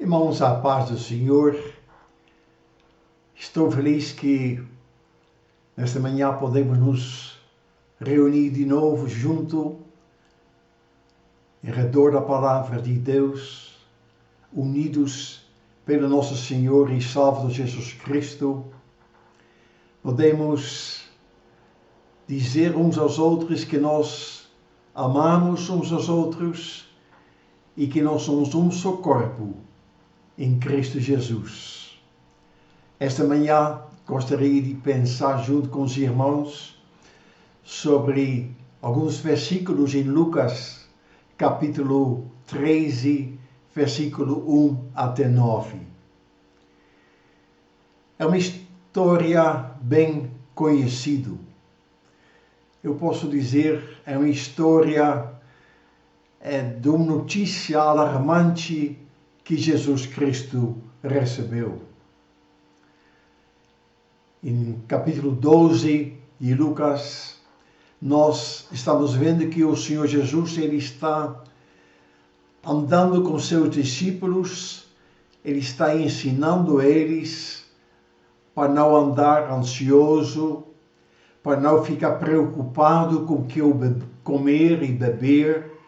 Irmãos, a paz do Senhor, estou feliz que nesta manhã podemos nos reunir de novo junto, em redor da palavra de Deus, unidos pelo nosso Senhor e Salvador Jesus Cristo. Podemos dizer uns aos outros que nós amamos uns aos outros e que nós somos um só corpo em Cristo Jesus. Esta manhã gostaria de pensar junto com os irmãos sobre alguns versículos em Lucas, capítulo 13, versículo 1 até 9. É uma história bem conhecida. Eu posso dizer, é uma história de uma notícia alarmante que Jesus Cristo recebeu. Em capítulo 12 de Lucas, nós estamos vendo que o Senhor Jesus ele está andando com seus discípulos, ele está ensinando eles para não andar ansioso, para não ficar preocupado com o que comer e beber,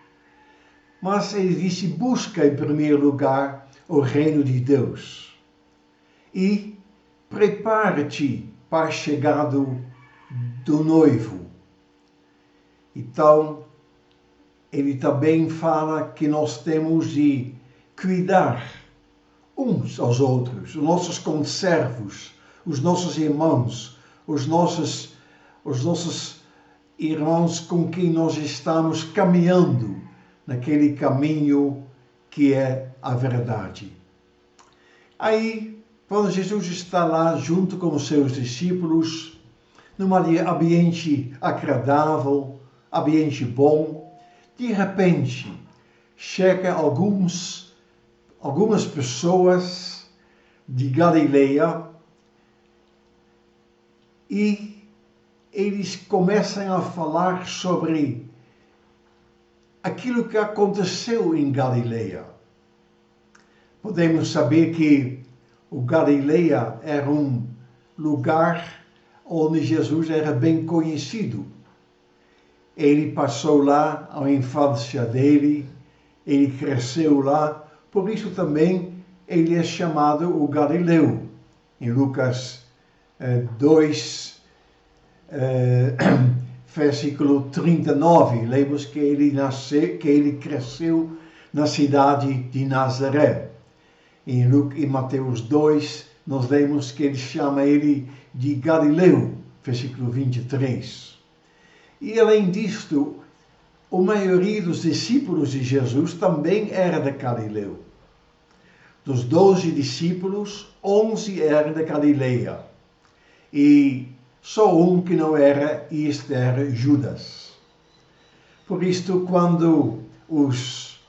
mas ele disse: busca em primeiro lugar o reino de Deus e prepara-te para a chegada do noivo. Então, ele também fala que nós temos de cuidar uns aos outros, os nossos conservos, os nossos irmãos, os nossos irmãos com quem nós estamos caminhando naquele caminho que é a verdade. Aí, quando Jesus está lá junto com os seus discípulos, num ambiente agradável, ambiente bom, de repente, chega algumas pessoas de Galileia e eles começam a falar sobre aquilo que aconteceu em Galileia. Podemos saber que o Galileia era um lugar onde Jesus era bem conhecido. Ele passou lá a infância dele, ele cresceu lá, por isso também ele é chamado o Galileu. Em Lucas 2, versículo 39, lemos que ele cresceu na cidade de Nazaré. Em Mateus 2, nós lemos que ele chama ele de Galileu, versículo 23. E além disto, a maioria dos discípulos de Jesus também era de Galileu. Dos 12 discípulos, 11 eram de Galileia. E só um que não era, e este era Judas. Por isto, quando os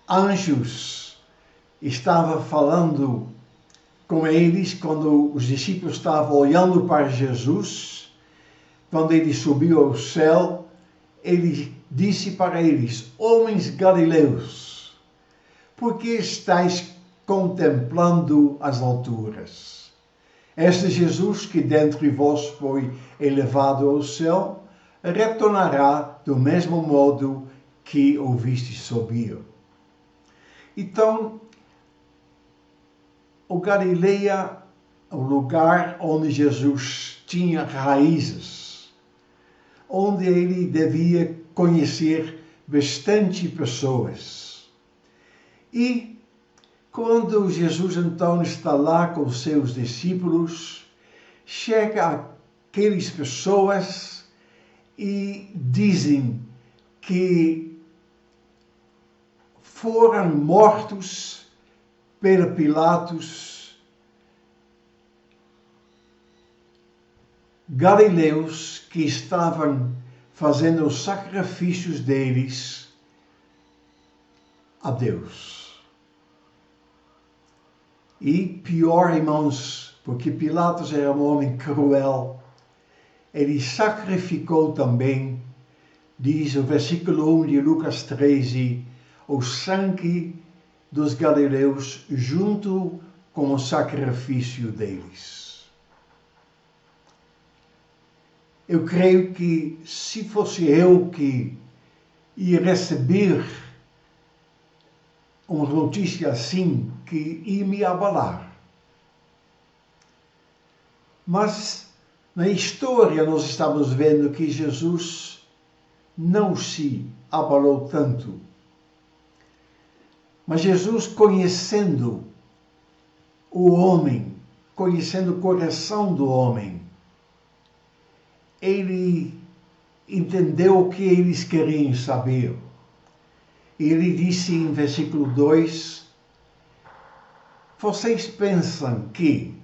anjos estavam falando com eles, quando os discípulos estavam olhando para Jesus, quando ele subiu ao céu, ele disse para eles: homens galileus, por que estáis contemplando as alturas? Este Jesus que dentre vós foi elevado ao céu, retornará do mesmo modo que o viste subir. Então, o Galileia, o lugar onde Jesus tinha raízes, onde ele devia conhecer bastante pessoas. E quando Jesus então está lá com os seus discípulos, chega aquelas pessoas e dizem que foram mortos por Pilatos galileus que estavam fazendo os sacrifícios deles a Deus. E pior, irmãos, porque Pilatos era um homem cruel, ele sacrificou também, diz o versículo 1 de Lucas 13, o sangue dos galileus junto com o sacrifício deles. Eu creio que se fosse eu que ia receber uma notícia assim, que ia me abalar. Mas na história nós estamos vendo que Jesus não se abalou tanto. Mas Jesus, conhecendo o homem, conhecendo o coração do homem, ele entendeu o que eles queriam saber. Ele disse em versículo 2, vocês pensam que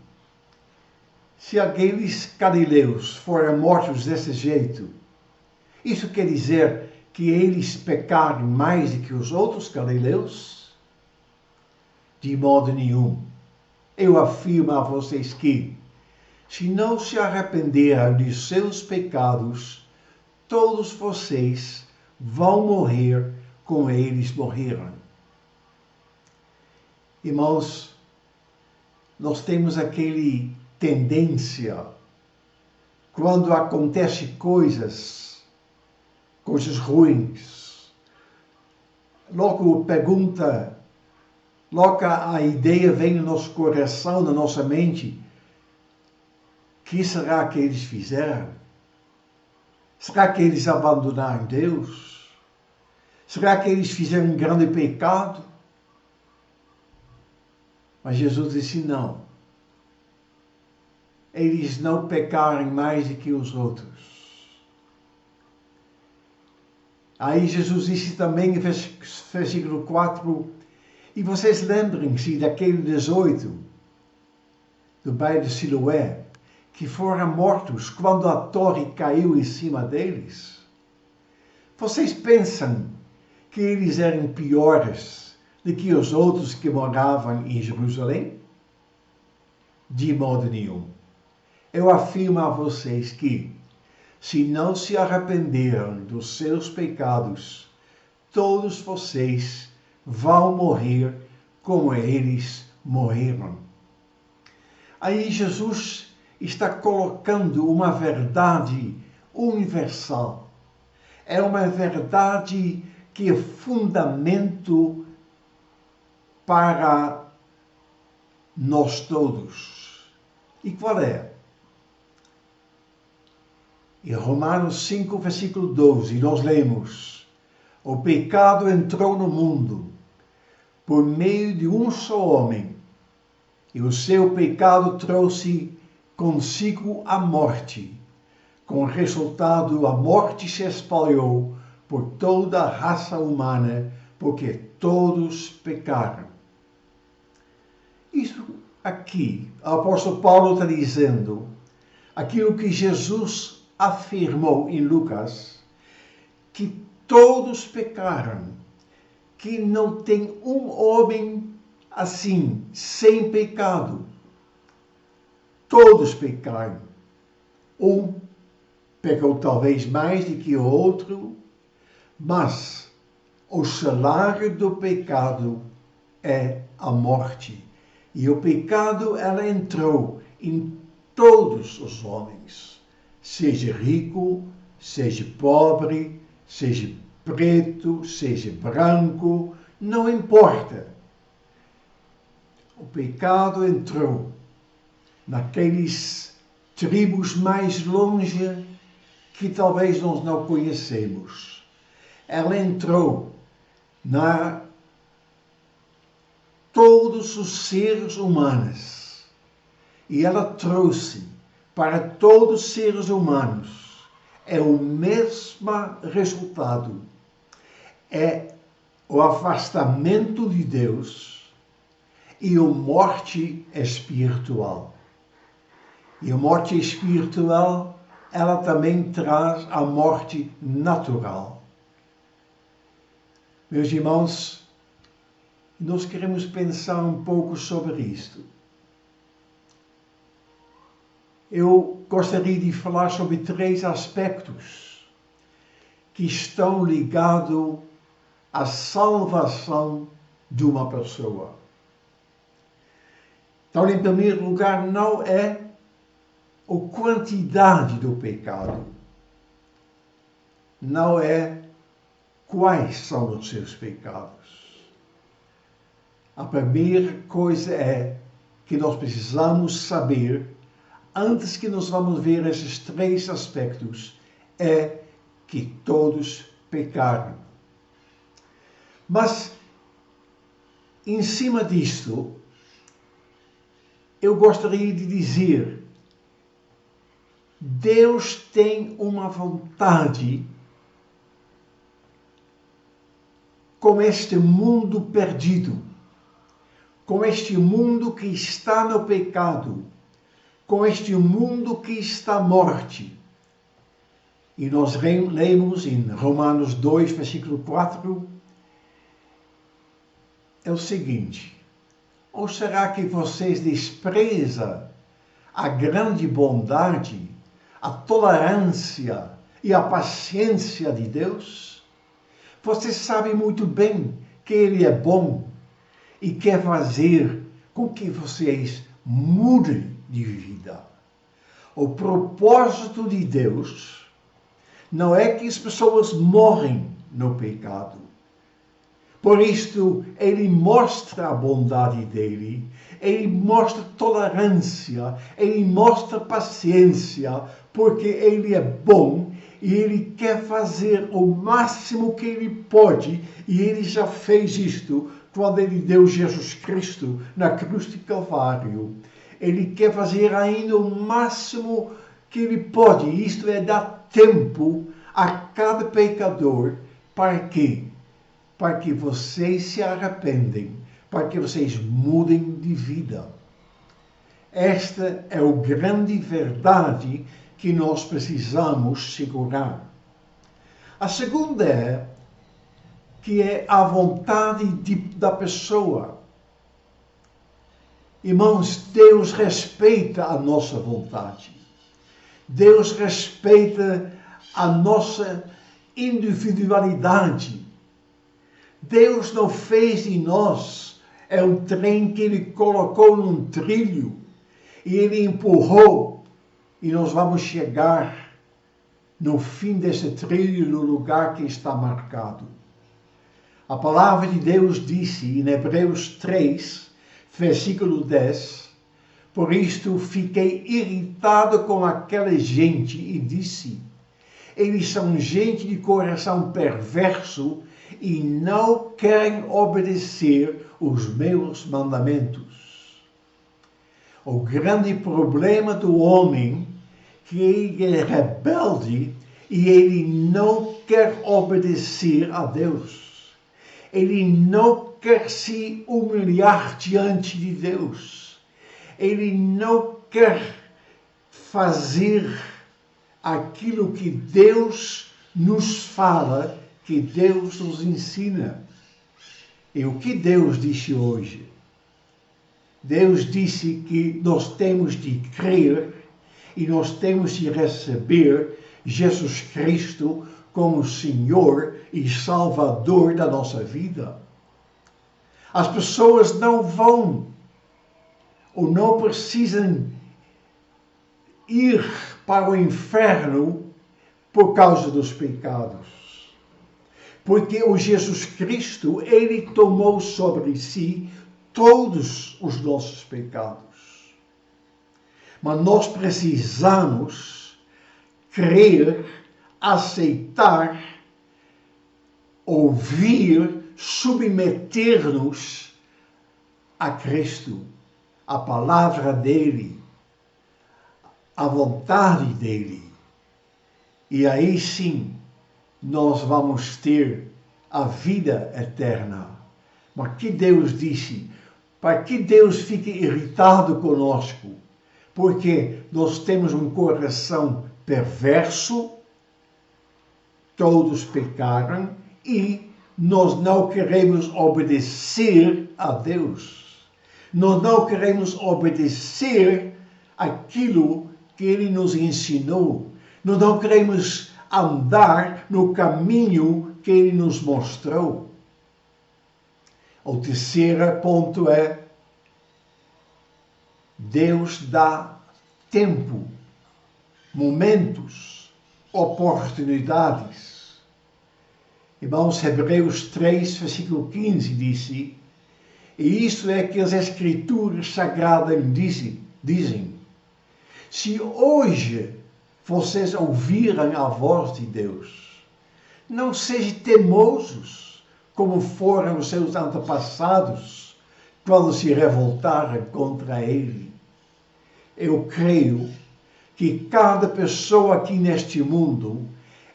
se aqueles galileus forem mortos desse jeito, isso quer dizer que eles pecaram mais do que os outros galileus? De modo nenhum. Eu afirmo a vocês que, se não se arrependerem de seus pecados, todos vocês vão morrer como eles morreram. Irmãos, nós temos aquele tendência, quando acontecem coisas ruins, logo a ideia vem no nosso coração, na nossa mente, que será que eles fizeram? Será que eles abandonaram Deus? Será que eles fizeram um grande pecado? Mas Jesus disse não. Eles não pecaram mais do que os outros. Aí Jesus disse também em versículo 4, e vocês lembrem-se daquele 18, do bairro de Siloé, que foram mortos quando a torre caiu em cima deles? Vocês pensam que eles eram piores do que os outros que moravam em Jerusalém? De modo nenhum. Eu afirmo a vocês que, se não se arrependeram dos seus pecados, todos vocês vão morrer como eles morreram. Aí Jesus está colocando uma verdade universal. É uma verdade que é fundamento para nós todos. E qual é? Em Romanos 5, versículo 12, nós lemos: o pecado entrou no mundo por meio de um só homem, e o seu pecado trouxe consigo a morte. Com resultado, a morte se espalhou por toda a raça humana, porque todos pecaram. Isso aqui, o apóstolo Paulo está dizendo, aquilo que Jesus afirmou em Lucas, que todos pecaram, que não tem um homem assim, sem pecado. Todos pecaram. Um pecou talvez mais do que o outro, mas o salário do pecado é a morte. E o pecado, ela entrou em todos os homens, seja rico, seja pobre, seja preto, seja branco, não importa. O pecado entrou naqueles tribos mais longe que talvez nós não conhecemos. Ela entrou na todos os seres humanos e ela trouxe para todos os seres humanos o mesmo resultado. É o afastamento de Deus e a morte espiritual. E a morte espiritual, ela também traz a morte natural. Meus irmãos, nós queremos pensar um pouco sobre isto. Eu gostaria de falar sobre 3 aspectos que estão ligados à salvação de uma pessoa. Então, em primeiro lugar, não é a quantidade do pecado. Não é quais são os seus pecados. A primeira coisa é que nós precisamos saber, antes que nós vamos ver esses três aspectos, é que todos pecaram. Mas, em cima disto, eu gostaria de dizer, Deus tem uma vontade com este mundo perdido, com este mundo que está no pecado, com este mundo que está morte. E nós lemos em Romanos 2, versículo 4, é o seguinte: ou será que vocês desprezam a grande bondade, a tolerância e a paciência de Deus? Vocês sabem muito bem que Ele é bom e quer fazer com que vocês mudem de vida. O propósito de Deus não é que as pessoas morrem no pecado. Por isto, Ele mostra a bondade dele, Ele mostra tolerância, Ele mostra paciência, porque Ele é bom e Ele quer fazer o máximo que Ele pode, e Ele já fez isto quando Ele deu Jesus Cristo na cruz de Calvário. Ele quer fazer ainda o máximo que Ele pode, isto é, dar tempo a cada pecador para quê? Para que vocês se arrependem, para que vocês mudem de vida. Esta é a grande verdade que nós precisamos segurar. A segunda é que é a vontade da pessoa. Irmãos, Deus respeita a nossa vontade. Deus respeita a nossa individualidade. Deus não fez de nós um trem que Ele colocou num trilho e Ele empurrou e nós vamos chegar no fim desse trilho no lugar que está marcado. A palavra de Deus disse em Hebreus 3, versículo 10, por isto fiquei irritado com aquela gente e disse, eles são gente de coração perverso e não querem obedecer os meus mandamentos. O grande problema do homem é que ele é rebelde e ele não quer obedecer a Deus. Ele não quer se humilhar diante de Deus. Ele não quer fazer aquilo que Deus nos fala, que Deus nos ensina. E o que Deus disse hoje? Deus disse que nós temos de crer e nós temos de receber Jesus Cristo como Senhor e Salvador da nossa vida. As pessoas não vão ou não precisam ir para o inferno por causa dos pecados. Porque o Jesus Cristo, Ele tomou sobre si todos os nossos pecados. Mas nós precisamos crer, aceitar, ouvir, submeter-nos a Cristo, a palavra dEle, a vontade dEle. E aí sim, nós vamos ter a vida eterna. Mas que Deus disse, para que Deus fique irritado conosco? Porque nós temos um coração perverso, todos pecaram, e nós não queremos obedecer a Deus. Nós não queremos obedecer aquilo que Ele nos ensinou. Nós não queremos andar no caminho que Ele nos mostrou. O terceiro ponto é: Deus dá tempo, momentos, oportunidades. Irmãos, Hebreus 3, versículo 15 disse: e isso é que as Escrituras Sagradas dizem: se hoje vocês ouvirem a voz de Deus, não sejam teimosos, como foram os seus antepassados, quando se revoltaram contra Ele. Eu creio que cada pessoa aqui neste mundo,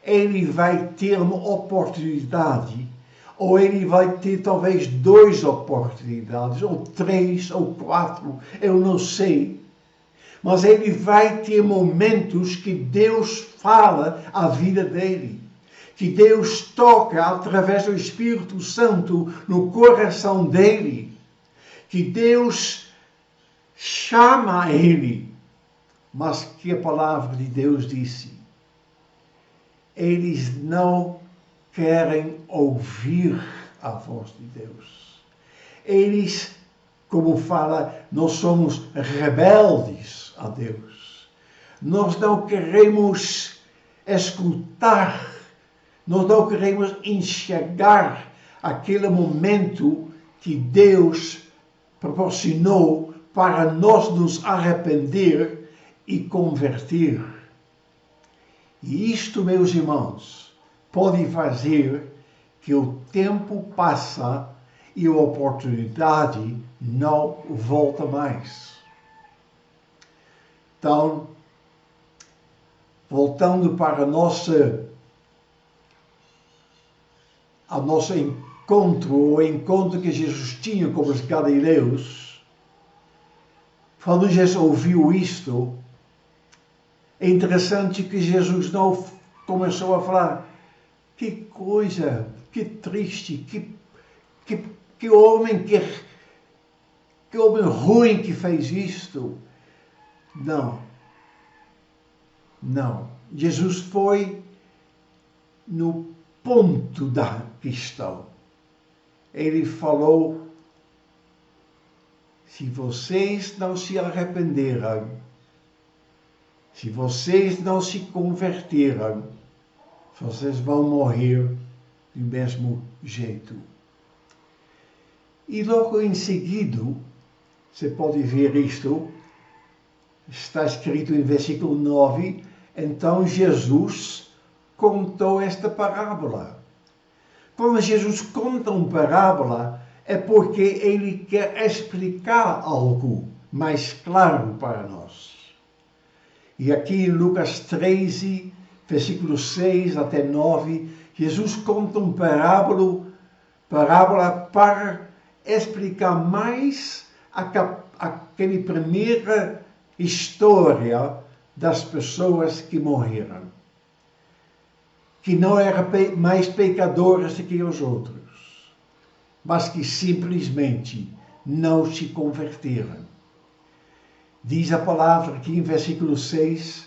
ele vai ter uma oportunidade, ou ele vai ter talvez 2 oportunidades, ou 3, ou 4, eu não sei. Mas ele vai ter momentos que Deus fala a vida dele, que Deus toca através do Espírito Santo no coração dele, que Deus chama ele, mas que a palavra de Deus disse: eles não querem ouvir a voz de Deus. Eles, como fala, nós somos rebeldes a Deus. Nós não queremos escutar, nós não queremos enxergar aquele momento que Deus proporcionou para nós nos arrepender e converter. E isto, meus irmãos, pode fazer que o tempo passa e a oportunidade não volta mais. Então, voltando para o nosso encontro, o encontro que Jesus tinha com os galileus, quando Jesus ouviu isto, é interessante que Jesus não começou a falar: que coisa, que triste, que homem, que homem ruim que fez isto. Não. Jesus foi no ponto da questão. Ele falou: se vocês não se arrependeram, se vocês não se converteram, vocês vão morrer do mesmo jeito. E logo em seguida, você pode ver isto, está escrito em versículo 9, então Jesus contou esta parábola. Quando Jesus conta uma parábola, é porque ele quer explicar algo mais claro para nós. E aqui em Lucas 13, versículo 6 até 9, Jesus conta uma parábola para explicar mais aquela primeira história das pessoas que morreram, que não eram mais pecadoras do que os outros, mas que simplesmente não se converteram. Diz a palavra aqui em versículo 6,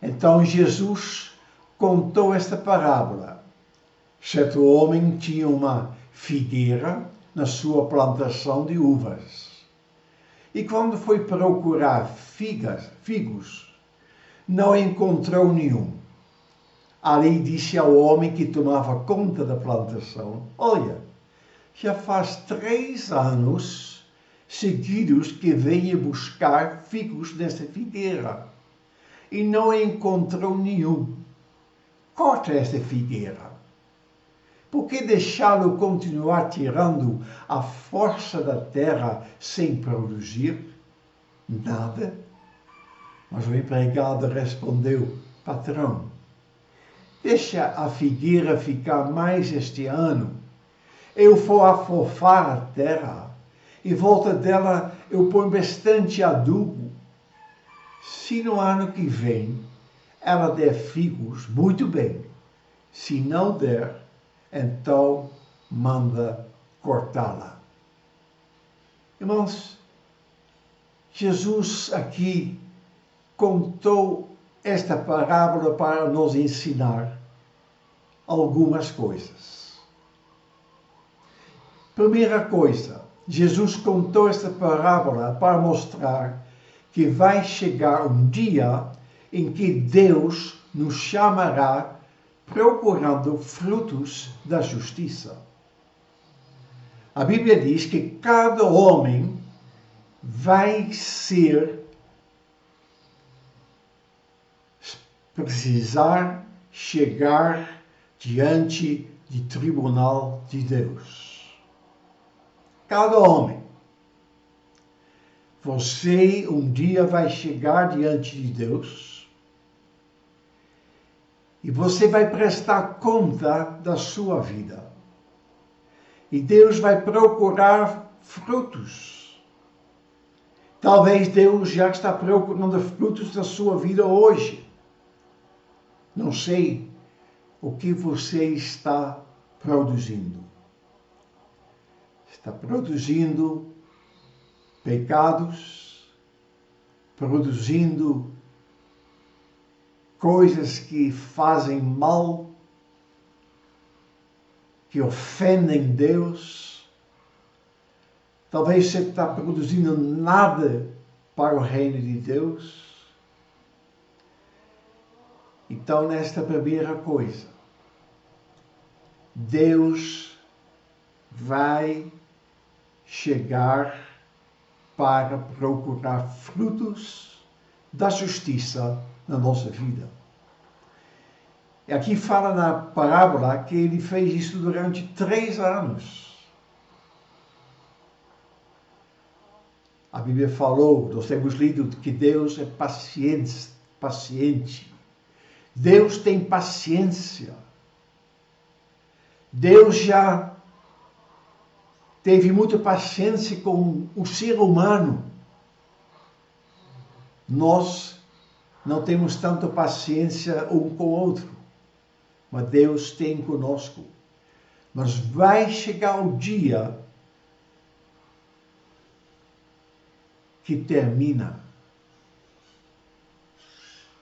então Jesus contou esta parábola. Certo homem tinha uma figueira na sua plantação de uvas. E quando foi procurar figos, não encontrou nenhum. Ali disse ao homem que tomava conta da plantação: olha, já faz 3 anos seguidos que venho buscar figos nessa figueira e não encontrou nenhum. Corta esta figueira. Por que deixá-lo continuar tirando a força da terra sem produzir nada? Mas o empregado respondeu: patrão, deixa a figueira ficar mais este ano. Eu vou afofar a terra e volta dela eu ponho bastante adubo. Se no ano que vem ela der figos, muito bem. Se não der, então manda cortá-la. Irmãos, Jesus aqui contou esta parábola para nos ensinar algumas coisas. Primeira coisa, Jesus contou esta parábola para mostrar que vai chegar um dia em que Deus nos chamará procurando frutos da justiça. A Bíblia diz que cada homem vai precisar chegar diante do tribunal de Deus. Cada homem. Você um dia vai chegar diante de Deus e você vai prestar conta da sua vida. E Deus vai procurar frutos. Talvez Deus já está procurando frutos da sua vida hoje. Não sei o que você está produzindo. Está produzindo pecados, produzindo coisas que fazem mal, que ofendem Deus. Talvez você está produzindo nada para o reino de Deus. Então, nesta primeira coisa, Deus vai chegar para procurar frutos da justiça na nossa vida. E aqui fala na parábola que ele fez isso durante 3 anos. A Bíblia falou, nós temos lido que Deus é paciente. Deus tem paciência. Deus já teve muita paciência com o ser humano. Nós não temos tanta paciência um com o outro, mas Deus tem conosco. Mas vai chegar o dia que termina.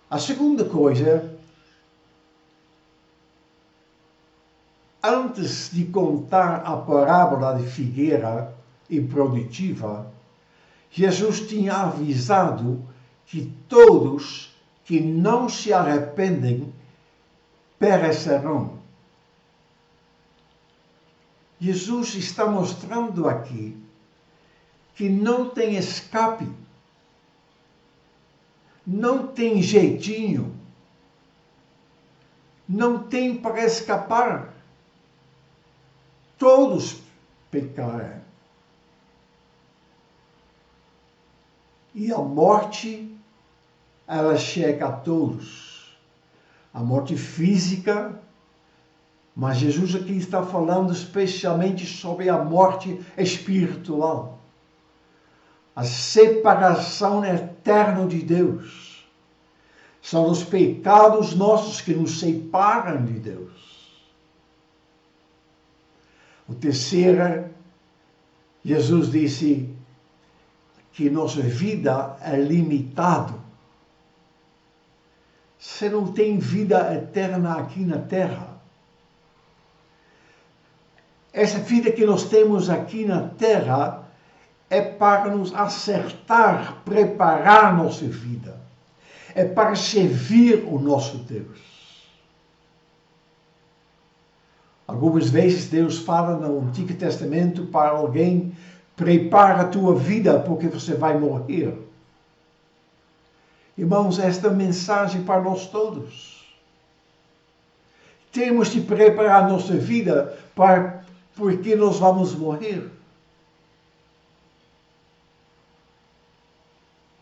A segunda coisa, antes de contar a parábola de figueira improdutiva, Jesus tinha avisado que todos que não se arrependem perecerão. Jesus está mostrando aqui que não tem escape, não tem jeitinho, não tem para escapar. Todos pecarão. E a morte, ela chega a todos. A morte física, mas Jesus aqui está falando especialmente sobre a morte espiritual. A separação eterna de Deus. São os pecados nossos que nos separam de Deus. O terceiro, Jesus disse que nossa vida é limitada. Você não tem vida eterna aqui na terra. Essa vida que nós temos aqui na terra é para nos acertar, preparar nossa vida. É para servir o nosso Deus. Algumas vezes Deus fala no Antigo Testamento para alguém: prepara a tua vida porque você vai morrer. Irmãos, esta mensagem para nós todos. Temos de preparar a nossa vida porque nós vamos morrer.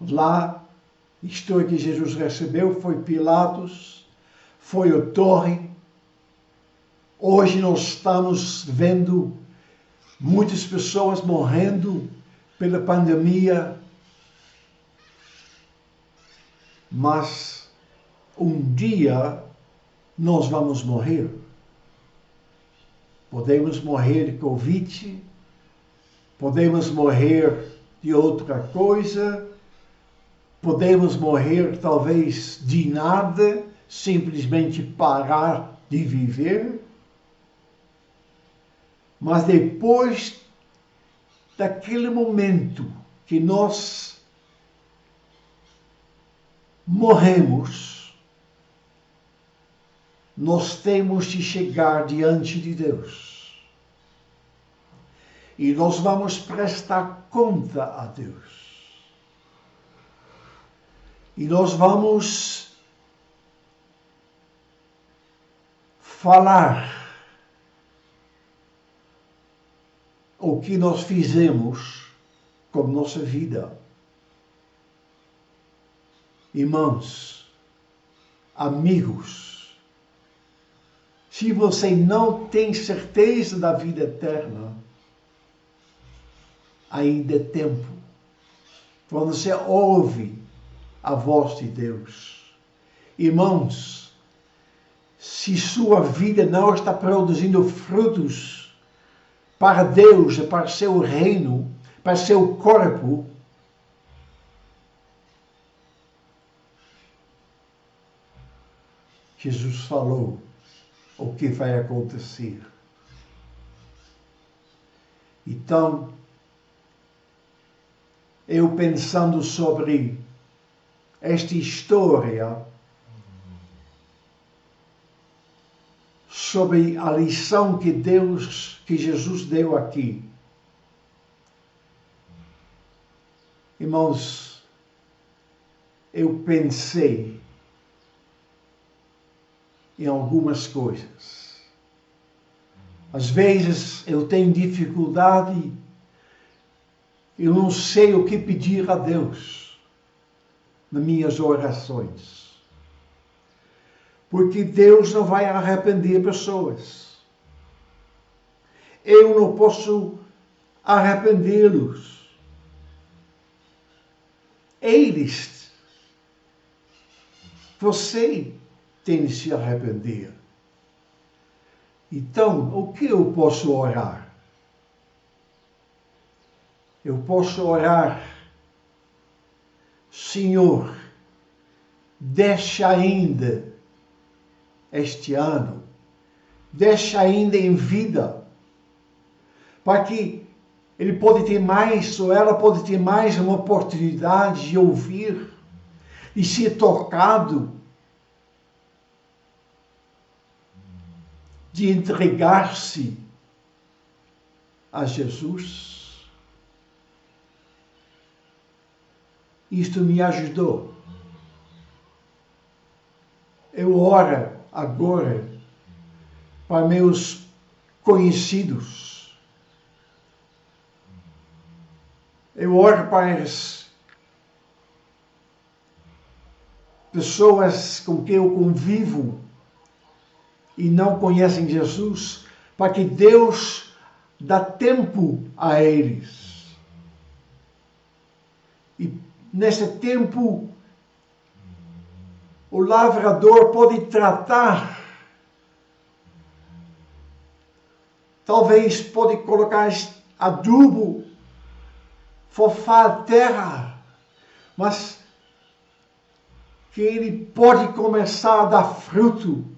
Lá, a história que Jesus recebeu foi Pilatos, foi a torre. Hoje nós estamos vendo muitas pessoas morrendo pela pandemia, mas um dia nós vamos morrer. Podemos morrer de Covid, podemos morrer de outra coisa, podemos morrer talvez de nada, simplesmente parar de viver. Mas depois daquele momento que nós morremos, nós temos de chegar diante de Deus. E nós vamos prestar conta a Deus. E nós vamos falar o que nós fizemos com nossa vida. Irmãos, amigos, se você não tem certeza da vida eterna, ainda é tempo. Quando você ouve a voz de Deus. Irmãos, se sua vida não está produzindo frutos para Deus, para seu reino, para seu corpo, Jesus falou o que vai acontecer. Então, eu pensando sobre esta história, sobre a lição que Jesus deu aqui. Irmãos, eu pensei em algumas coisas. Às vezes eu tenho dificuldade, eu não sei o que pedir a Deus nas minhas orações. Porque Deus não vai arrepender pessoas. Eu não posso arrependê-los. Eles, você tem de se arrepender. Então, o que eu posso orar? Eu posso orar, Senhor, deixa ainda este ano, deixa ainda em vida, para que ele pode ter mais, ou ela pode ter mais uma oportunidade de ouvir, de ser tocado, de entregar-se a Jesus. Isto me ajudou. Eu oro agora para meus conhecidos. Eu oro para as pessoas com quem eu convivo e não conhecem Jesus, para que Deus dá tempo a eles. E nesse tempo, o lavrador pode tratar, talvez pode colocar adubo, fofar a terra, mas que ele pode começar a dar fruto.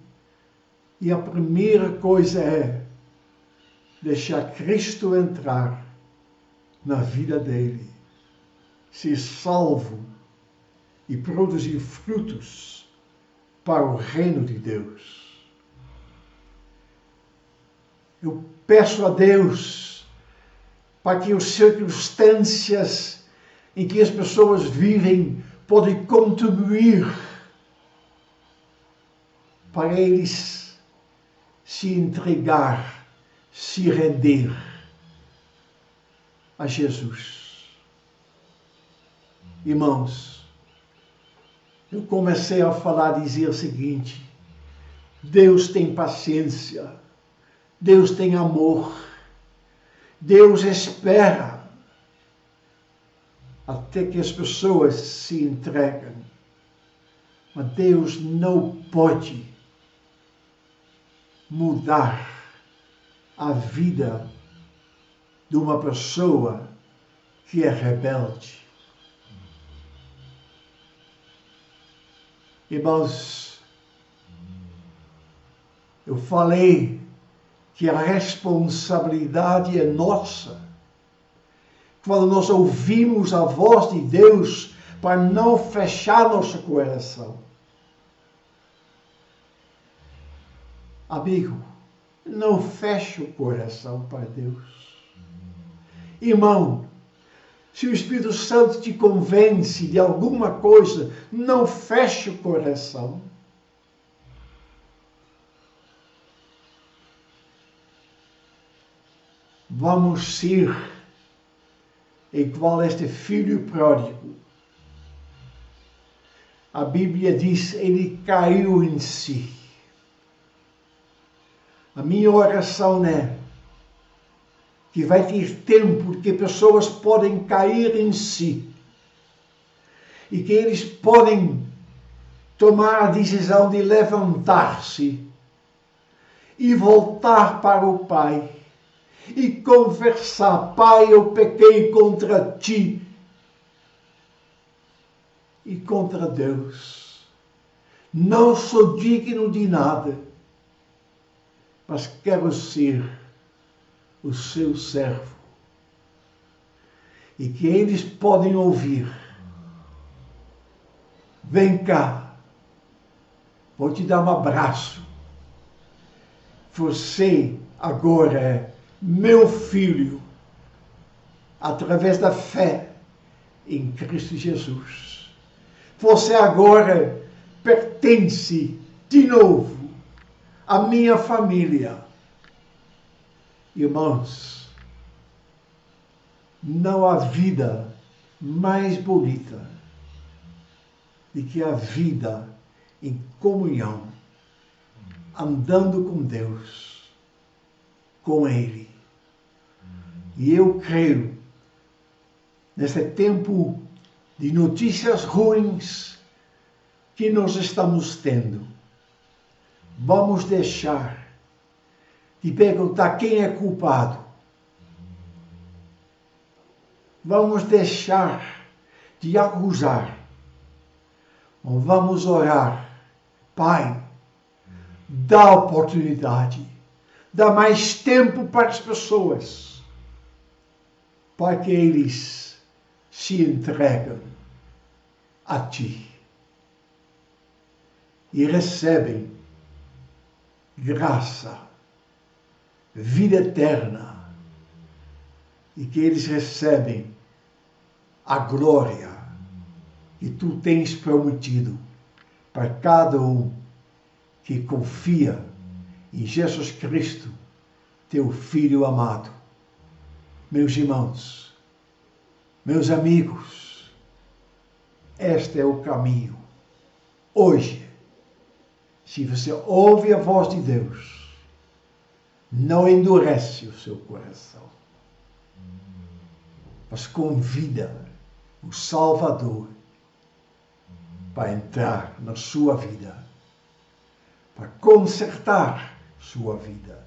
E a primeira coisa é deixar Cristo entrar na vida dele, ser salvo e produzir frutos para o reino de Deus. Eu peço a Deus para que as circunstâncias em que as pessoas vivem podem contribuir para eles se entregar, se render a Jesus. Irmãos, eu comecei a falar, dizer o seguinte: Deus tem paciência, Deus tem amor, Deus espera até que as pessoas se entregam. Mas Deus não pode mudar a vida de uma pessoa que é rebelde. Irmãos, eu falei que a responsabilidade é nossa quando nós ouvimos a voz de Deus, para não fechar nosso coração. Amigo, não feche o coração para Deus. Irmão, se o Espírito Santo te convence de alguma coisa, não feche o coração. Vamos ser igual a este filho pródigo. A Bíblia diz, ele caiu em si. A minha oração é que vai ter tempo que pessoas podem cair em si e que eles podem tomar a decisão de levantar-se e voltar para o Pai e conversar: Pai, eu pequei contra ti e contra Deus. Não sou digno de nada, mas quero ser o seu servo. E que eles podem ouvir: vem cá, vou te dar um abraço. Você agora é meu filho, através da fé em Cristo Jesus. Você agora pertence de novo à minha família. Irmãos, não há vida mais bonita do que a vida em comunhão, andando com Deus, com Ele. E eu creio, nesse tempo de notícias ruins que nós estamos tendo, vamos deixar de perguntar quem é culpado. Vamos deixar de acusar. Vamos orar: Pai, dá oportunidade, dá mais tempo para as pessoas, para que eles se entregam a Ti e recebem graça, vida eterna, e que eles recebem a glória que Tu tens prometido para cada um que confia em Jesus Cristo, Teu Filho amado. Meus irmãos, meus amigos, este é o caminho. Hoje, se você ouve a voz de Deus, não endurece o seu coração, mas convida o Salvador para entrar na sua vida, para consertar sua vida,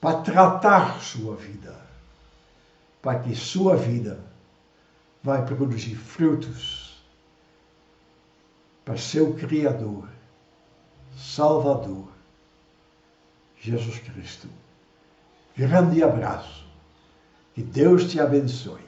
para tratar sua vida, para que sua vida vai produzir frutos para seu Criador, Salvador, Jesus Cristo. Grande abraço. Que Deus te abençoe.